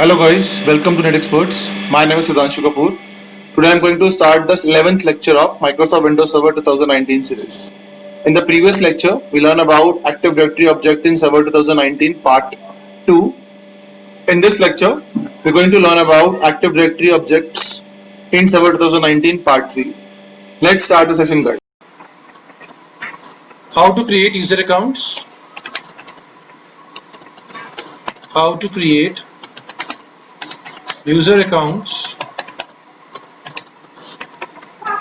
Hello guys, welcome to Net Experts. My name is Sudhanshu Kapoor. Today I'm going to start the 11th lecture of Microsoft Windows Server 2019 series. In the previous lecture, we learned about Active Directory object in Server 2019 part 2. In this lecture, we're going to learn about Active Directory objects in Server 2019 part 3. Let's start the session guys. How to create user accounts? How to create user accounts,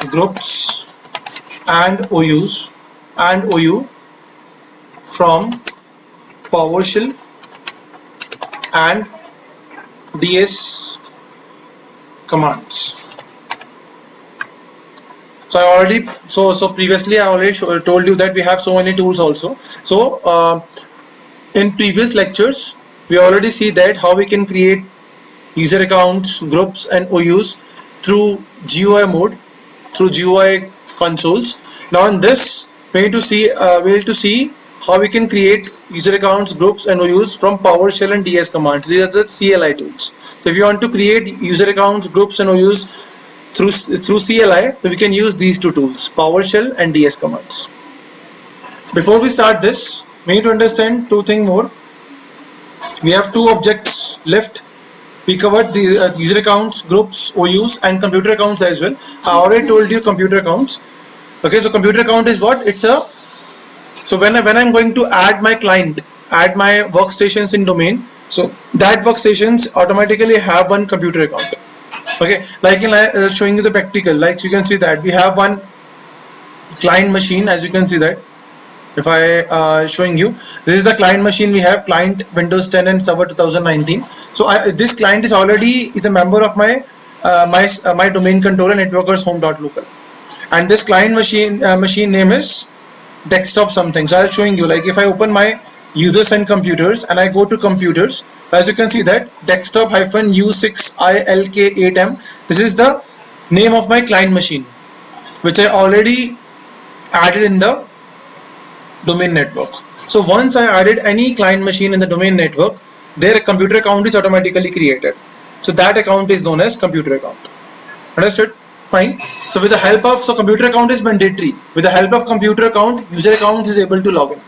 groups and OU from PowerShell and DS commands. So previously I already told you that we have so many tools also. So in previous lectures we already see that how we can create user accounts, groups and OUs through GUI mode, through GUI consoles. Now in this we need to see how we can create user accounts, groups and OUs from PowerShell and DS commands. These are the CLI tools. So if you want to create user accounts, groups and OUs through CLI, we can use these two tools, PowerShell and DS commands. Before we start this, we need to understand two things more. We have two objects left. We covered the user accounts, groups, OUs and computer accounts as well. I already told you computer accounts. Okay, so computer account is what? So when I'm going to add my client, add my workstations in domain, so that workstations automatically have one computer account. Okay, like in showing you the practical, like you can see that we have one client machine, as you can see that. If I showing you, this is the client machine. We have client Windows 10 and Server 2019. So this client is already a member of my domain controller networkers home.local, and this client machine name is desktop something. So I'm showing you, like if I open my users and computers and I go to computers, as you can see that desktop -u6ilk8m, this is the name of my client machine, which I already added in the domain network. So once I added any client machine in the domain network, their computer account is automatically created. So that account is known as computer account. Understood? Fine. So with the help of, computer account is mandatory. With the help of computer account, user account is able to log in.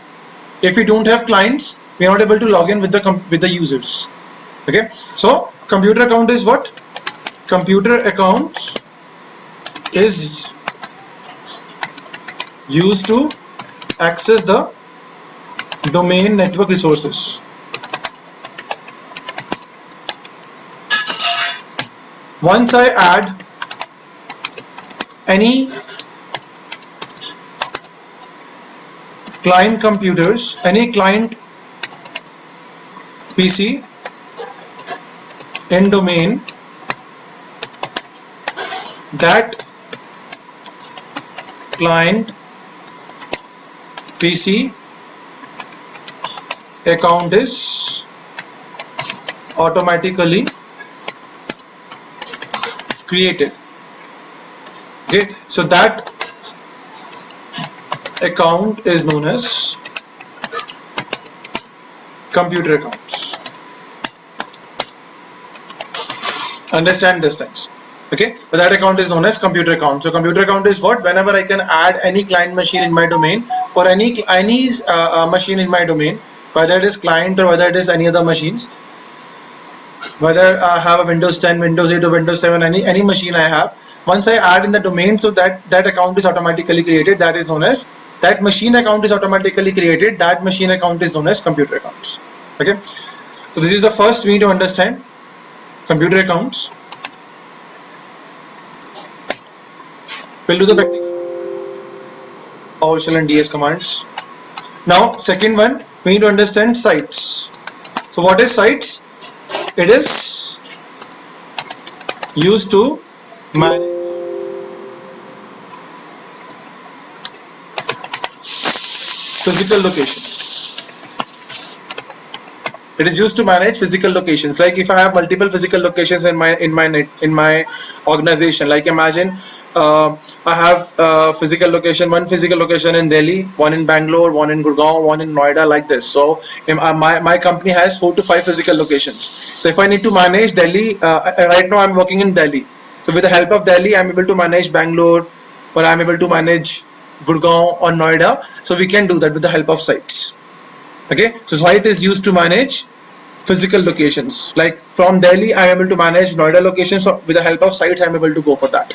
If we don't have clients, we are not able to log in with the users. Okay. So computer account is what? Computer account is used to access the domain network resources. Once I add any client computers, any client PC in domain, that client PC account is automatically created. Okay, so that account is known as computer accounts. Understand these things. Okay, so that account is known as computer account. So computer account is what? Whenever I can add any client machine in my domain, or any machine in my domain, whether it is client or whether it is any other machines, whether I have a Windows 10, Windows 8 or Windows 7, any machine I have, once I add in the domain, so that account is automatically created. That is known as, that machine account is automatically created. That machine account is known as computer accounts. Okay, so this is the first we need to understand, computer accounts. We'll do the practical, PowerShell and DS commands. Now second one, we need to understand sites. So what is sites? It is used to manage physical locations. It is used to manage physical locations. Like if I have multiple physical locations in my organization, like imagine I have one physical location in Delhi, one in Bangalore, one in Gurgaon, one in Noida, like this. So my company has 4 to 5 physical locations. So if I need to manage Delhi, right now I'm working in Delhi. So with the help of Delhi, I'm able to manage Bangalore, or I'm able to manage Gurgaon or Noida. So we can do that with the help of sites. Okay, so site is used to manage physical locations. Like from Delhi, I'm able to manage Noida locations. So with the help of sites, I'm able to go for that.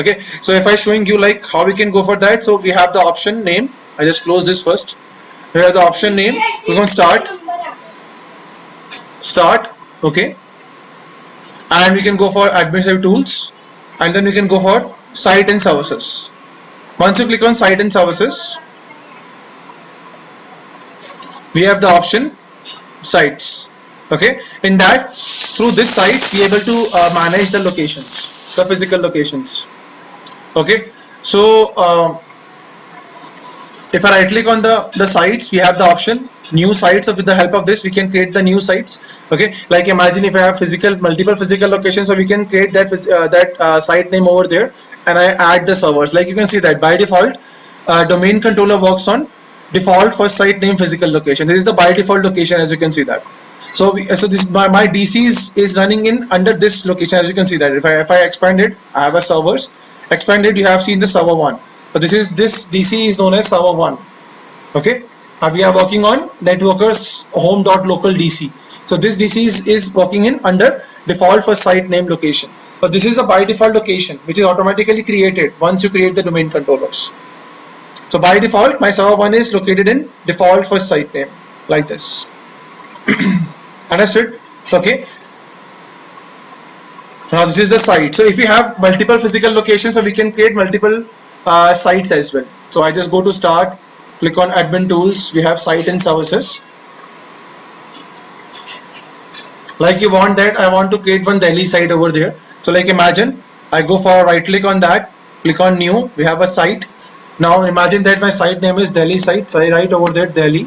Okay, so if I'm showing you like how we can go for that, so we have the option name. I just close this first. We have the option name. We're going to start. Okay, and we can go for administrative tools, and then we can go for site and services. Once you click on site and services, we have the option sites. Okay, in that, through this site we are able to manage the locations, the physical locations. Okay, so if I right click on the sites, we have the option new sites. So with the help of this, we can create the new sites. Okay, like imagine if I have multiple physical locations, so we can create that site name over there, and I add the servers. Like you can see that by default, domain controller works on default first site name physical location. This is the by default location, as you can see that. So this my DC is running in under this location, as you can see that. If I expand it, I have a servers expanded. You have seen the server 1. So this DC is known as server 1. Okay, we are working on networkers home.local DC. So this DC is working in under default for site name location. But this is the by default location which is automatically created once you create the domain controllers. So by default, my server 1 is located in default for site name, like this. Understood? Okay. Now this is the site. So if we have multiple physical locations, so we can create multiple sites as well. So I just go to start, click on admin tools. We have site and services. Like you want that, I want to create one Delhi site over there. So like imagine, I go for right click on that, click on new. We have a site. Now imagine that my site name is Delhi site. So I write over there Delhi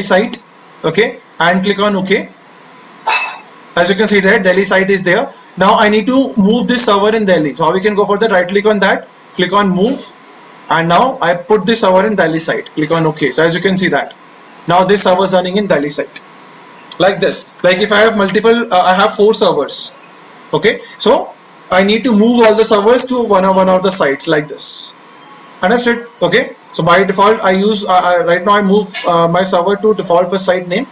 site. Okay, and click on OK. As you can see there, Delhi site is there. Now I need to move this server in Delhi. So we can go for the right click on that, click on move, and now I put this server in Delhi site. Click on OK. So as you can see that, now this server is running in Delhi site. Like this. Like if I have multiple, I have 4 servers. Okay, so I need to move all the servers to one of the sites like this. Understood? Okay. So by default, I use right now I move my server to default for site name,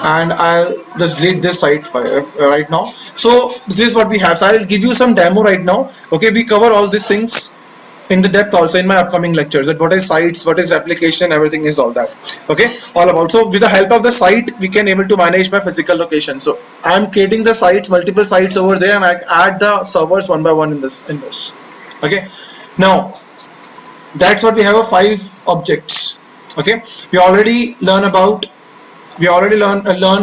and I'll just delete this site right now. So this is what we have. So I'll give you some demo right now. Okay, we cover all these things in the depth also in my upcoming lectures. That what is sites, what is replication, everything is all that. Okay, all about. So with the help of the site, we can able to manage my physical location. So I'm creating the sites, multiple sites over there, and I add the servers one by one in this. Okay, now that's what we have 5 objects. Okay, we already learn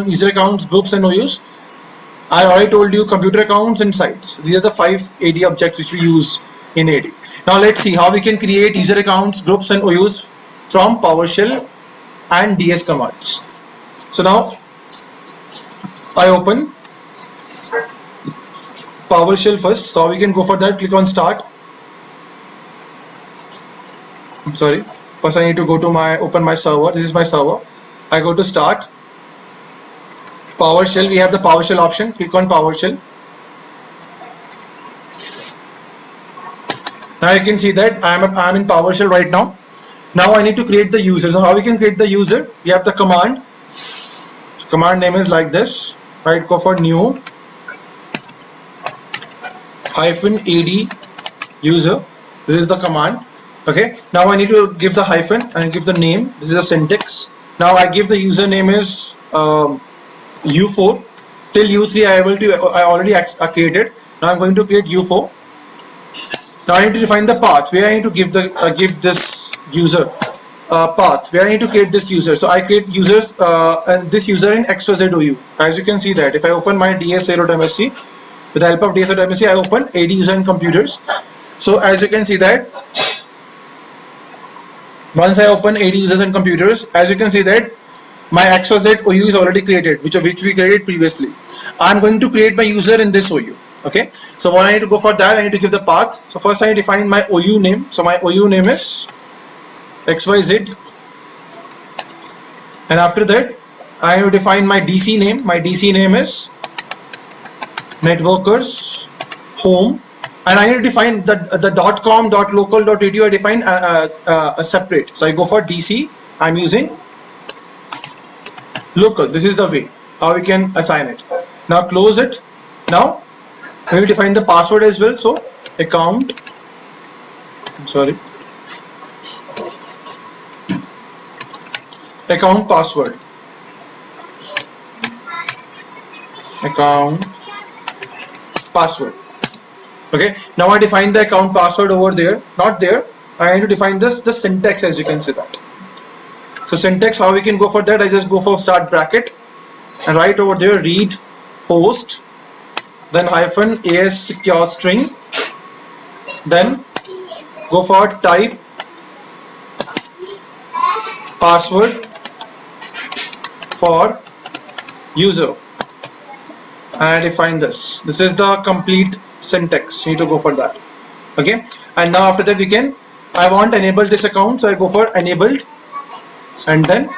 user accounts, groups, and OUs. I already told you computer accounts and sites. These are the 5 AD objects which we use in AD. Now let's see how we can create user accounts, groups, and OUs from PowerShell and DS commands. So now I open PowerShell first. So we can go for that. Click on start. I'm sorry. First I need to go to open my server. This is my server. I go to start. PowerShell. We have the PowerShell option. Click on PowerShell. Now you can see that I'm in PowerShell right now. Now I need to create the user. So how we can create the user? We have the command. So command name is like this. Right, go for new -ad user. This is the command. Okay. Now I need to give the hyphen and give the name. This is the syntax. Now I give the username is U4 till U3. I already created. Now I'm going to create U4. Now I need to define the path where I need to give this user path where I need to create this user. So I create users and this user in XYZOU. As you can see that if I open my ds0.msc, with the help of ds0.msc, I open AD user and computers. So as you can see that Once I open AD users and computers, as you can see that my XYZ OU is already created, which we created previously. I'm going to create my user in this OU. Okay, so when I need to go for that, I need to give the path. So first I define my OU name. So my OU name is XYZ, and after that I have define my DC name. My DC name is networkers home, and I need to define the .com, .local, .edu. I define a separate. So I go for DC. I'm using local. This is the way how we can assign it. Now close it. Now we will define the password as well. So account, account password, account password. Okay, now I define the account password over there, not there. I need to define the syntax, as you can see that. So syntax, how we can go for that? I just go for start bracket and write over there read host, then hyphen as secure string, then go for type password for user, and I define this. This is the complete syntax. You need to go for that. Okay, and now after that I want to enable this account, so I go for enabled and then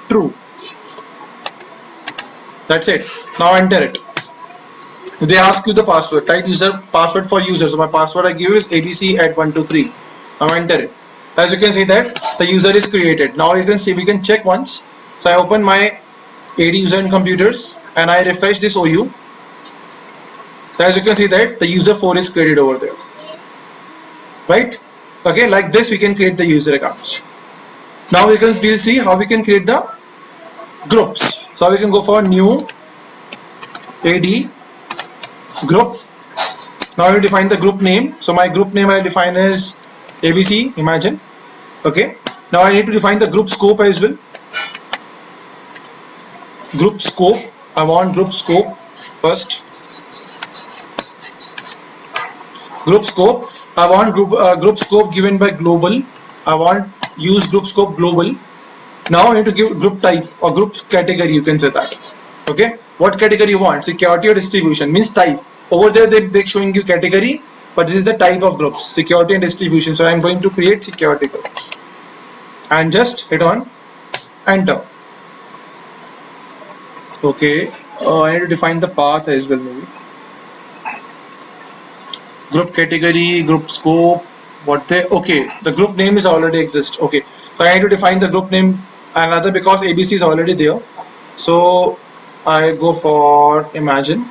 true. That's it. Now enter it. They ask you the password. Type user password for user. So my password I give is abc@123. Now enter it. As you can see that the user is created. Now you can see we can check once. So I open my AD user and computers and I refresh this OU. So as you can see that the user 4 is created over there. Right? Okay, like this we can create the user accounts. Now we'll see how we can create the groups. So we can go for new AD group. Now we define the group name. So my group name I define as ABC, imagine. Okay. Now I need to define the group scope as well. Group scope. I want group scope first. Group scope. I want group scope given by global. I want use group scope global. Now I need to give group type or group category. You can say that. Okay. What category you want? Security or distribution means type. Over there they're showing you category, but this is the type of groups, security and distribution. So I'm going to create security groups and just hit on enter. Okay, I need to define the path as well maybe. Group category, group scope, okay, the group name is already exist. Okay, so I need to define the group name another because ABC is already there. So I go for imagine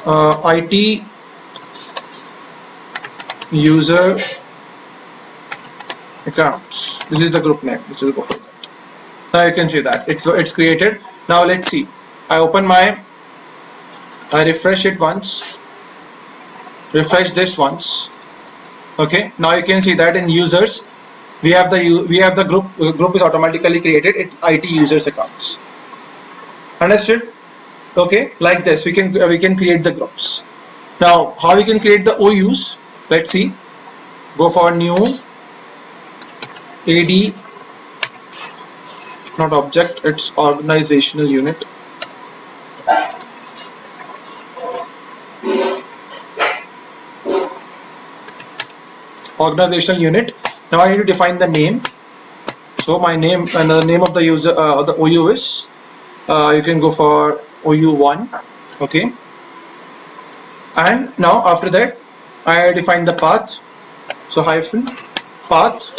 IT user accounts. This is the group name. This will go for that. Now you can see that it's created. Now let's see. I refresh it once. Refresh this once. Okay. Now you can see that in users we have the group is automatically created. IT users accounts. Understood? Okay, like this we can create the groups. Now how we can create the OUs? Let's see. Go for new AD, not object, it's organizational unit. Organizational unit. Now I need to define the name. So my name and the name of the user the OU is you can go for OU1. Okay, and now after that I define the path. So hyphen path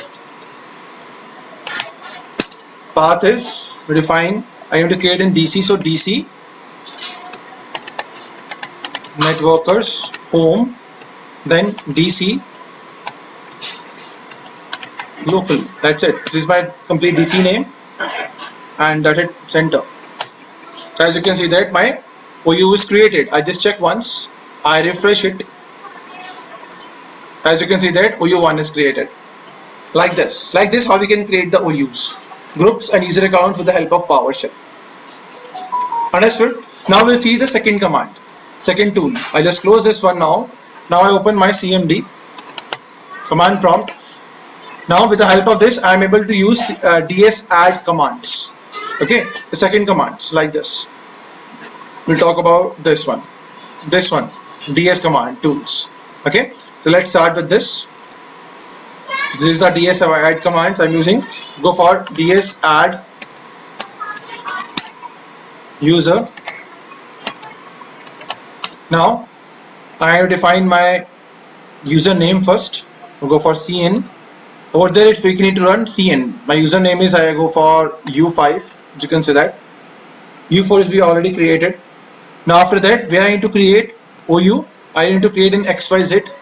is define. I need to create in DC. So DC networkers home, then DC local. That's it. This is my complete DC name, and that's it. Center. So as you can see that my OU is created. I just check once. I refresh it. As you can see that OU1 is created. Like this. Like this how we can create the OUs, groups and user accounts with the help of PowerShell. Understood? Now we'll see the second command. Second tool. I just close this one now. Now I open my CMD. Command prompt. Now with the help of this I am able to use ds add commands. Okay, the second commands like this. We'll talk about this one, ds command tools. Okay, so let's start with this. This is the ds add commands I'm using. Go for ds add user. Now I have defined my username first. We'll go for cn. Over there it's we need to run cn. My username is, I go for u5. You can say that u4 is we already created. Now after that we are going to create ou. I need to create an xyz.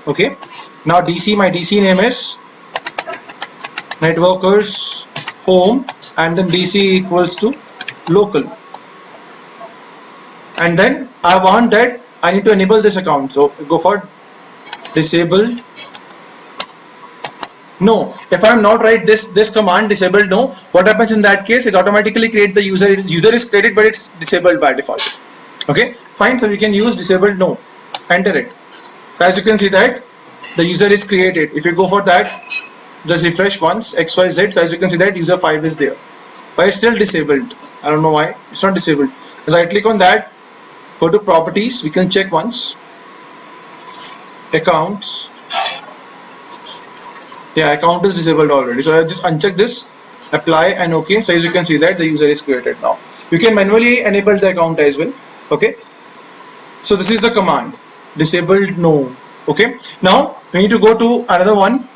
Okay, now dc, my dc name is networkers home, and then dc equals to local, and then I want that I need to enable this account, so go for disabled no. If I am not write this command disabled no, what happens in that case? It automatically create the user is created but it's disabled by default. Okay, fine. So we can use disabled no, enter it. So as you can see that the user is created. If you go for that, just refresh once xyz. So as you can see that user 5 is there, but it's still disabled. I don't know why it's not disabled. As I click on that, go to properties, we can check once, accounts. Yeah, account is disabled already, so I just uncheck this, apply, and okay. So as you can see that the user is created. Now you can manually enable the account as well. Okay, so this is the command disabled no. Okay, now we need to go to another one,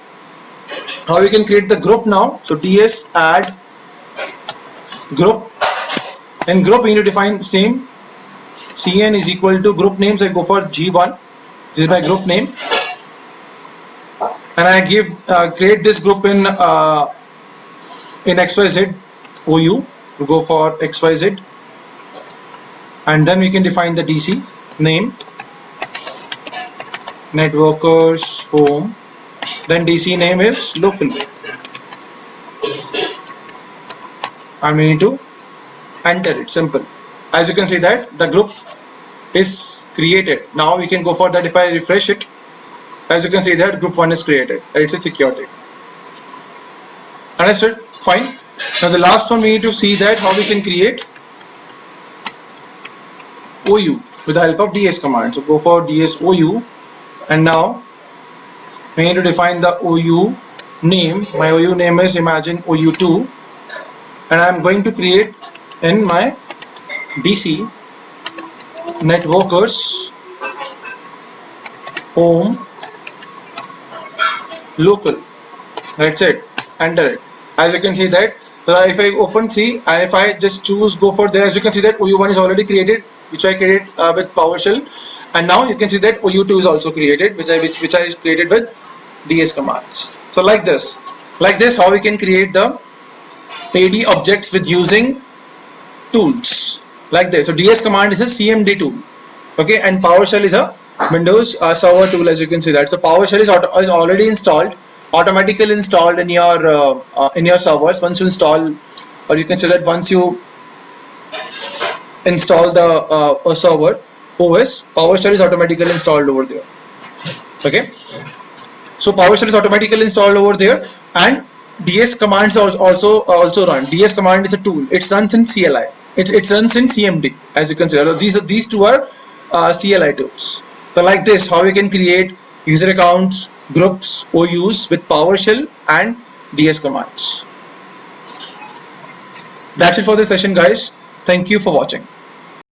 how we can create the group now. So ds add group. In group we need to define same, cn is equal to group names. I go for g1. This is my group name, and I give create this group in xyz ou. We go for xyz, and then we can define the dc name, networkers home, then dc name is local, and we need to enter it. Simple. As you can see that the group is created. Now we can go for that. If I refresh it, as you can see that group 1 is created. It's a security. Understood? Fine. Now the last one, we need to see that how we can create OU with the help of ds command. So go for ds OU, and now we need to define the OU name. My OU name is imagine OU2, and I am going to create in my DC networkers home local. That's it. Enter it. As you can see that if I open C, and if I just choose go for there, as you can see that OU1 is already created, which I created with PowerShell, and now you can see that OU2 is also created, which I created with DS commands. So like this how we can create the AD objects with using tools like this. So DS command is a CMD tool, okay, and PowerShell is a Windows server tool. As you can see that, so PowerShell is already installed, automatically installed in your servers. Once you install, or you can say that once you install the server OS, PowerShell is automatically installed over there. Okay, so PowerShell is automatically installed over there, and DS commands also run. DS command is a tool. It runs in CLI. It runs in CMD. As you can see, these two are CLI tools. So like this, how we can create user accounts, groups, OUs with PowerShell and DS commands. That's it for this session, guys. Thank you for watching.